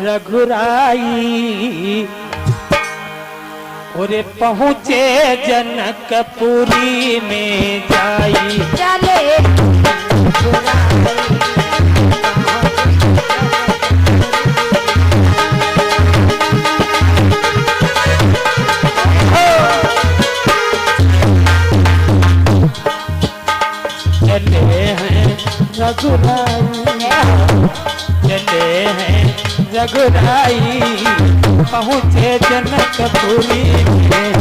रघुराई और पहुँचे जनकपुरी में जाई। चले चले हैं रघुराई पहुँचे जनकपुरी में।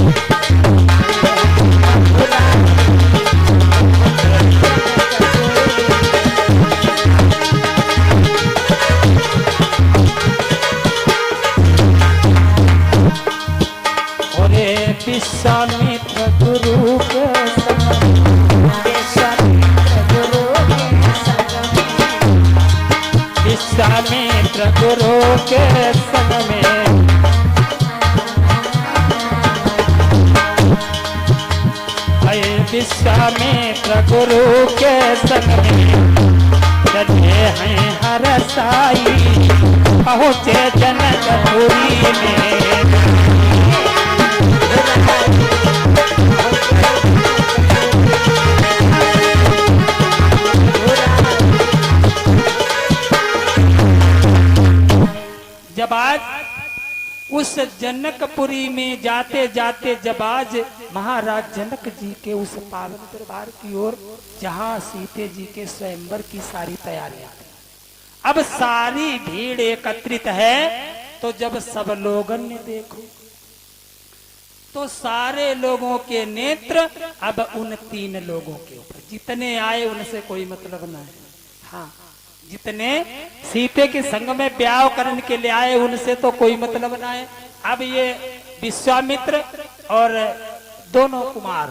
और विश्वामित्र गुरु के विश्वामित्र गुरु के संग में विश्वामित्र गुरु के संग में चले हैं हरसाई पहुँचे जनकपुरी में। जब आज उस जनकपुरी में जाते जाते जब आज महाराज जनक जी के उस पावन दरबार की ओर जहां सीते जी के स्वयंवर की सारी तैयारियां, अब सारी भीड़ एकत्रित है, तो जब सब लोगों ने देखो तो सारे लोगों के नेत्र अब उन 3 लोगों के ऊपर, जितने आए उनसे कोई मतलब ना है। हाँ, जितने सीते के संग में ब्याह करने के लिए आए उनसे तो कोई मतलब ना है। अब ये विश्वामित्र और दोनों कुमार,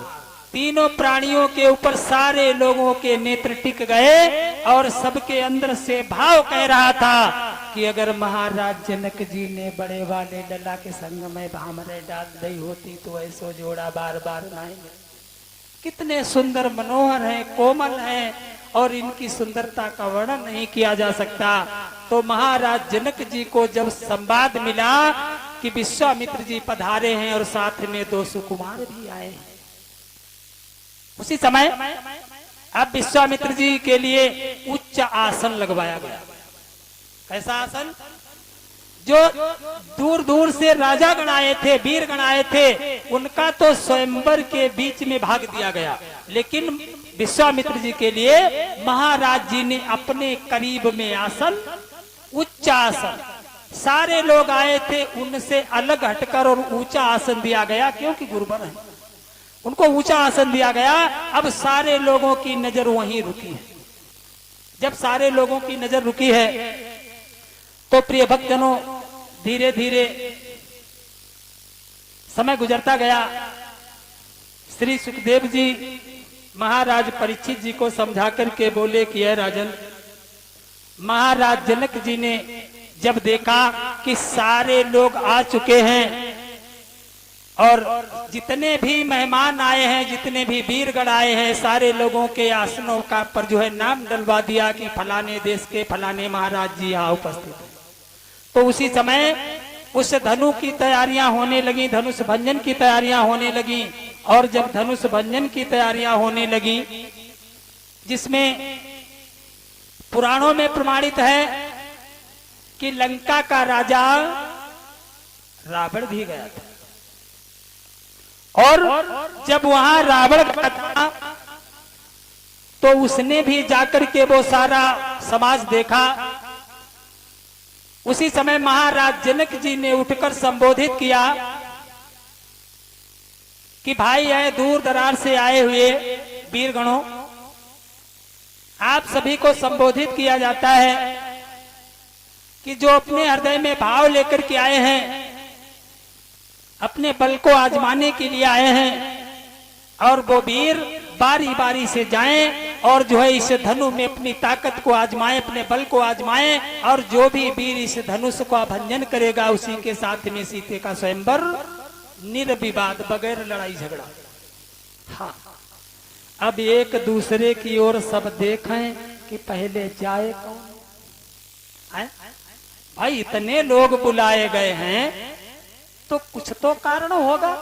तीनों प्राणियों के ऊपर सारे लोगों के नेत्र टिक गए और सबके अंदर से भाव कह रहा था कि अगर महाराज जनक जी ने बड़े वाले लला के संग में भामरे डाल दी होती तो ऐसो जोड़ा बार बार नहीं। कितने सुंदर मनोहर हैं, कोमल हैं और इनकी सुंदरता का वर्णन नहीं किया जा सकता। तो महाराज जनक जी को जब संवाद मिला कि विश्वामित्र जी पधारे हैं और साथ में 2 सुकुमार भी आए हैं, उसी समय अब विश्वामित्र जी के लिए उच्च आसन लगवाया गया। कैसा आसन? जो दूर दूर से राजा गण आए थे, वीर गण आए थे, उनका तो स्वयंवर के बीच में भाग दिया गया, लेकिन विश्वामित्र जी के लिए महाराज जी ने अपने करीब में आसन, उच्च आसन, सारे लोग आए थे उनसे अलग हटकर और ऊंचा आसन दिया गया, क्योंकि गुरुवर है, उनको ऊंचा आसन दिया गया। अब सारे लोगों की नजर वहीं रुकी है। जब सारे लोगों की नजर रुकी है तो प्रिय भक्तजनों, धीरे धीरे समय गुजरता गया। श्री सुखदेव जी महाराज परीक्षित जी को समझा करके बोले कि है राजन, महाराज जनक जी ने जब देखा कि सारे लोग आ चुके हैं और जितने भी मेहमान आए हैं, जितने भी वीरगण आए हैं, सारे लोगों के आसनों का पर जो है नाम डलवा दिया कि फलाने देश के फलाने महाराज जी यहाँ उपस्थित हैं। तो उसी समय उस धनु की तैयारियां होने लगी, धनुष भंजन की तैयारियां होने लगी। और जब धनुष भंजन की तैयारियां होने लगी, जिसमें पुराणों में प्रमाणित है कि लंका का राजा रावण भी गया था, और जब वहां रावण गया था तो उसने भी जाकर के वो सारा समाज देखा। उसी समय महाराज जनक जी ने उठकर संबोधित किया कि भाई है दूर दरार से आए हुए वीरगणों, आप सभी को संबोधित किया जाता है कि जो अपने हृदय में भाव लेकर के आए हैं, अपने बल को आजमाने के लिए आए हैं, और वो वीर बारी बारी से जाएं और जो है इस धनु में अपनी ताकत को आजमाएं, अपने बल को आजमाएं, और जो भी वीर इस धनुष का भंजन करेगा उसी के साथ में सीते का स्वयंवर निर्विवाद, बगैर लड़ाई झगड़ा। हाँ, अब एक दूसरे की ओर सब देखें कि पहले जाए कौन। भाई इतने लोग बुलाए गए हैं तो कुछ तो कारण होगा।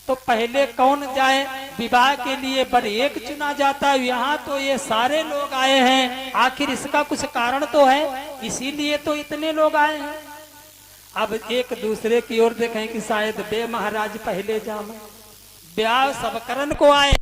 तो पहले कौन जाए विवाह के लिए, पर एक चुना जाता है, यहाँ तो ये सारे लोग आए हैं, आखिर इसका कुछ कारण तो है, इसीलिए तो इतने लोग आए हैं। अब एक दूसरे की ओर देखें कि शायद बे महाराज पहले जाम ब्याह सब करन को आए,